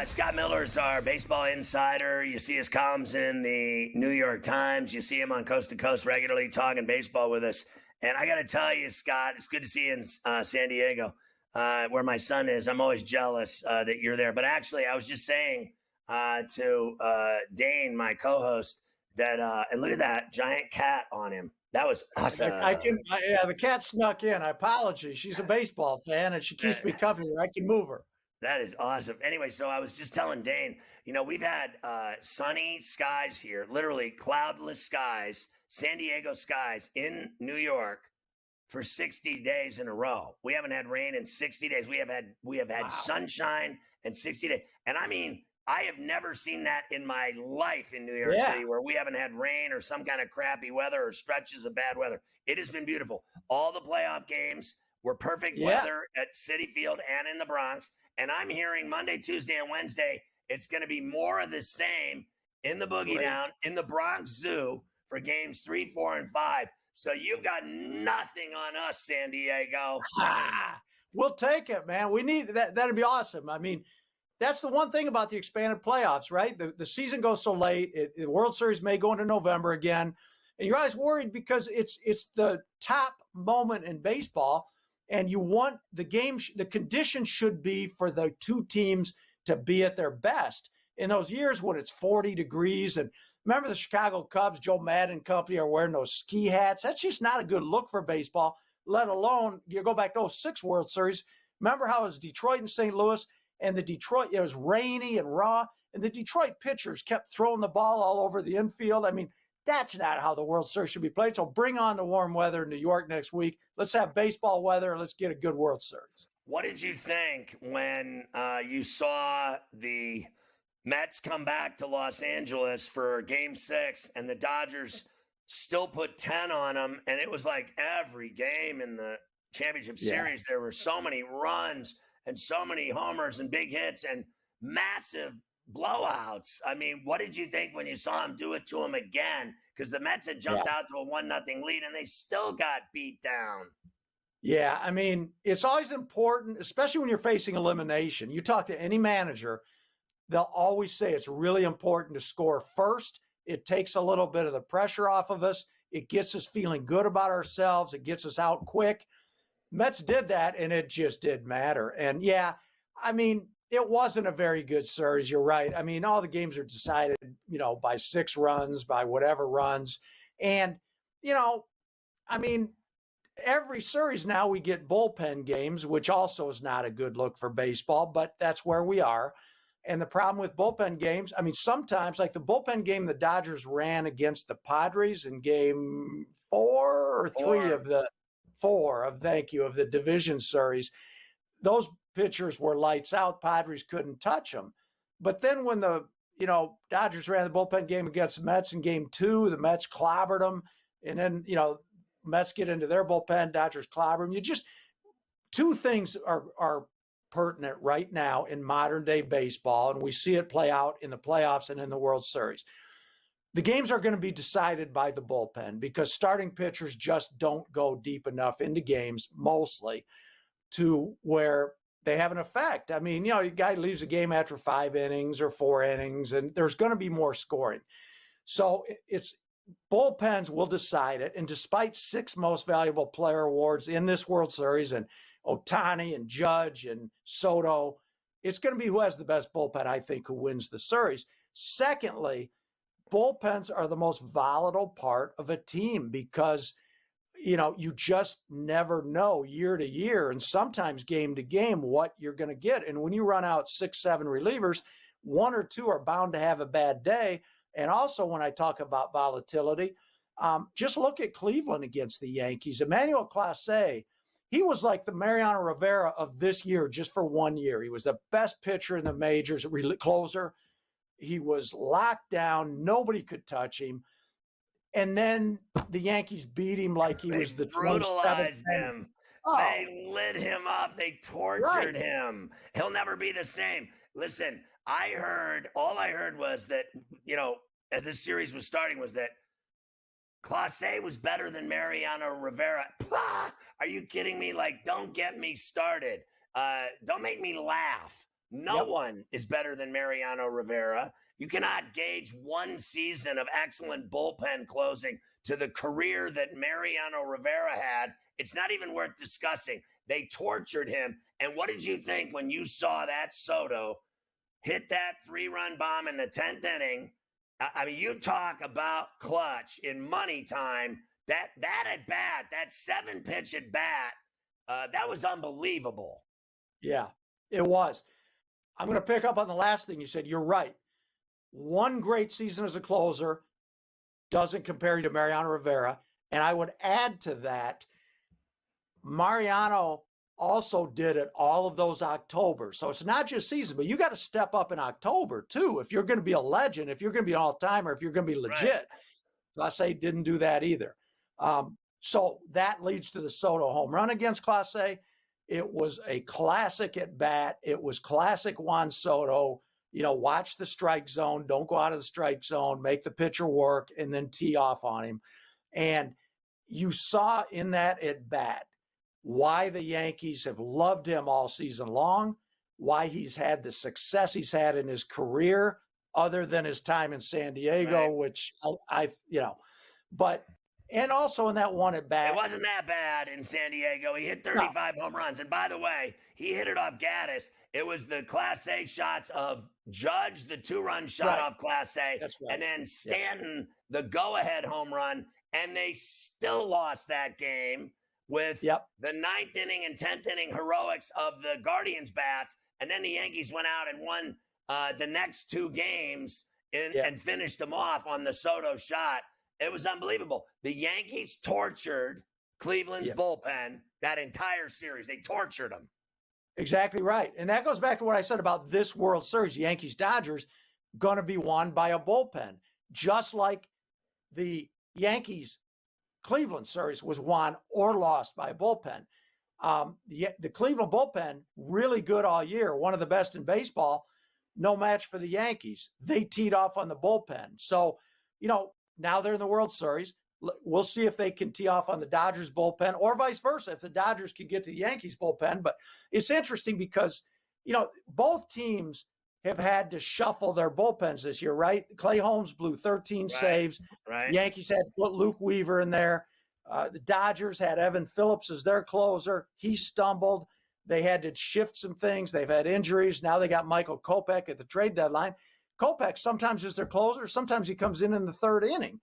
Scott Miller's our baseball insider. You see his columns in the New York Times. You see him on Coast to Coast regularly talking baseball with us. And I got to tell you, Scott, it's good to see you in San Diego, where my son is. I'm always jealous that you're there. But actually, I was just saying to Dane, my co-host, that and look at that giant cat on him. That was awesome. The cat snuck in. I apologize. She's a baseball fan, and she keeps me company. I can move her. That is awesome. Anyway, so I was just telling Dane, we've had sunny skies here, literally cloudless skies, San Diego skies in New York for 60 days in a row. We haven't had rain in 60 days. We have had sunshine in 60 days. And I mean, I have never seen that in my life in New York City, where we haven't had rain or some kind of crappy weather or stretches of bad weather. It has been beautiful. All the playoff games were perfect weather at Citi Field and in the Bronx. And I'm hearing Monday, Tuesday, and Wednesday, it's going to be more of the same in the Boogie Down, in the Bronx Zoo for games 3, 4, and 5. So you've got nothing on us, San Diego. We'll take it, man. We need that. That'd be awesome. I mean, that's the one thing about the expanded playoffs, right? The season goes so late. The World Series may go into November again. And you're always worried because it's the top moment in baseball. And you want the game, the conditions should be for the two teams to be at their best. In those years when it's 40 degrees, and remember the Chicago Cubs, Joe Madden and company are wearing those ski hats. That's just not a good look for baseball, let alone you go back to 06 World Series. Remember how it was Detroit and St. Louis, and it was rainy and raw, and the Detroit pitchers kept throwing the ball all over the infield. I mean, that's not how the World Series should be played. So bring on the warm weather in New York next week. Let's have baseball weather. Let's get a good World Series. What did you think when you saw the Mets come back to Los Angeles for Game 6 and the Dodgers still put 10 on them? And it was like every game in the championship series, there were so many runs and so many homers and big hits and massive blowouts. I mean, what did you think when you saw him do it to him again? Because the Mets had jumped out to a 1-0 lead and they still got beat down. Yeah, I mean, it's always important, especially when you're facing elimination. You talk to any manager, they'll always say it's really important to score first. It takes a little bit of the pressure off of us. It gets us feeling good about ourselves. It gets us out quick. Mets did that, and it just didn't matter. And, yeah, I mean, it wasn't a very good series. You're right. I mean, all the games are decided, by 6 runs, by whatever runs. And, I mean, every series now we get bullpen games, which also is not a good look for baseball, but that's where we are. And the problem with bullpen games, I mean, sometimes like the bullpen game the Dodgers ran against the Padres in game 4 or 3 of the division series, those pitchers were lights out. Padres couldn't touch them. But then when the, Dodgers ran the bullpen game against the Mets in game 2, the Mets clobbered them. And then, Mets get into their bullpen, Dodgers clobber them. Two things are pertinent right now in modern day baseball, and we see it play out in the playoffs and in the World Series. The games are going to be decided by the bullpen because starting pitchers just don't go deep enough into games mostly to where they have an effect. I mean, a guy leaves a game after 5 innings or 4 innings, and there's going to be more scoring. So it's bullpens will decide it. And despite 6 most valuable player awards in this World Series and Ohtani and Judge and Soto, it's going to be who has the best bullpen, I think, who wins the series. Secondly, bullpens are the most volatile part of a team because, you just never know year to year and sometimes game to game what you're going to get. And when you run out 6, 7 relievers, 1 or 2 are bound to have a bad day. And also when I talk about volatility, just look at Cleveland against the Yankees. Emmanuel Clase, he was like the Mariano Rivera of this year just for 1 year. He was the best pitcher in the majors, closer. He was locked down. Nobody could touch him. And then the Yankees beat him like he was the 27th. Brutalized him. Oh. They lit him up. They tortured him. He'll never be the same. Listen, all I heard was that, as this series was starting, was that Clase was better than Mariano Rivera. Are you kidding me? Like, don't get me started. Don't make me laugh. No one is better than Mariano Rivera. You cannot gauge one season of excellent bullpen closing to the career that Mariano Rivera had. It's not even worth discussing. They tortured him. And what did you think when you saw that Soto hit that 3-run bomb in the 10th inning? I mean, you talk about clutch in money time. That at bat, that 7-pitch at bat, that was unbelievable. Yeah, it was. I'm going to pick up on the last thing you said. You're right. One great season as a closer doesn't compare you to Mariano Rivera. And I would add to that, Mariano also did it all of those Octobers. So it's not just season, but you got to step up in October too. If you're going to be a legend, if you're going to be an all-timer, if you're going to be legit. Right. Clase didn't do that either. So that leads to the Soto home run against Clase. It was a classic at bat. It was classic Juan Soto. Watch the strike zone. Don't go out of the strike zone. Make the pitcher work and then tee off on him. And you saw in that at bat why the Yankees have loved him all season long, why he's had the success he's had in his career, other than his time in San Diego, right. Which and also in that one at bat. It wasn't that bad in San Diego. He hit 35 home runs. And by the way, he hit it off Gaddis. It was the Clase shots of Judge, the 2-run shot off Clase, right. And then Stanton, the go-ahead home run. And they still lost that game with the 9th inning and 10th inning heroics of the Guardians bats. And then the Yankees went out and won the next 2 games and finished them off on the Soto shot. It was unbelievable. The Yankees tortured Cleveland's bullpen that entire series. They tortured them. Exactly right. And that goes back to what I said about this World Series, Yankees-Dodgers, going to be won by a bullpen, just like the Yankees-Cleveland series was won or lost by a bullpen. The Cleveland bullpen, really good all year, one of the best in baseball, no match for the Yankees. They teed off on the bullpen. So, now they're in the World Series. We'll see if they can tee off on the Dodgers bullpen or vice versa, if the Dodgers can get to the Yankees bullpen. But it's interesting because, both teams have had to shuffle their bullpens this year, right? Clay Holmes blew 13 saves. Right. Yankees had to put Luke Weaver in there. The Dodgers had Evan Phillips as their closer. He stumbled. They had to shift some things. They've had injuries. Now they got Michael Kopech at the trade deadline. Kopech sometimes is their closer. Sometimes he comes in the 3rd inning.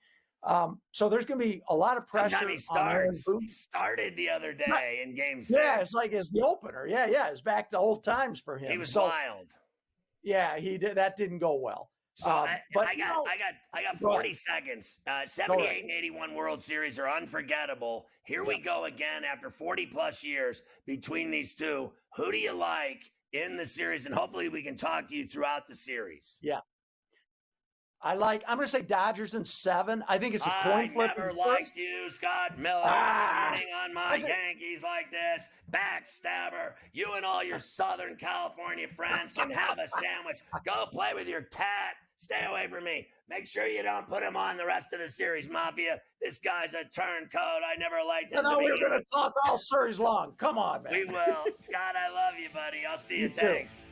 So there's going to be a lot of pressure. Sometimes he starts. He started the other day in Game 6. Yeah, it's like it's the opener. Yeah, it's back to old times for him. He was wild. Yeah, he did. That didn't go well. So I got 40 seconds. 78 and 81 World Series are unforgettable. Here we go again after 40 plus years between these two. Who do you like in the series? And hopefully we can talk to you throughout the series. Yeah. I'm going to say Dodgers in 7. I think it's a coin flip. I never liked you, Scott Miller, running on my Yankees like this. Backstabber. You and all your Southern California friends can have a sandwich. Go play with your cat. Stay away from me. Make sure you don't put him on the rest of the series, Mafia. This guy's a turncoat. I never liked him. No, we're going to talk all series long. Come on, man. We will. Scott, I love you, buddy. I'll see you. Thanks.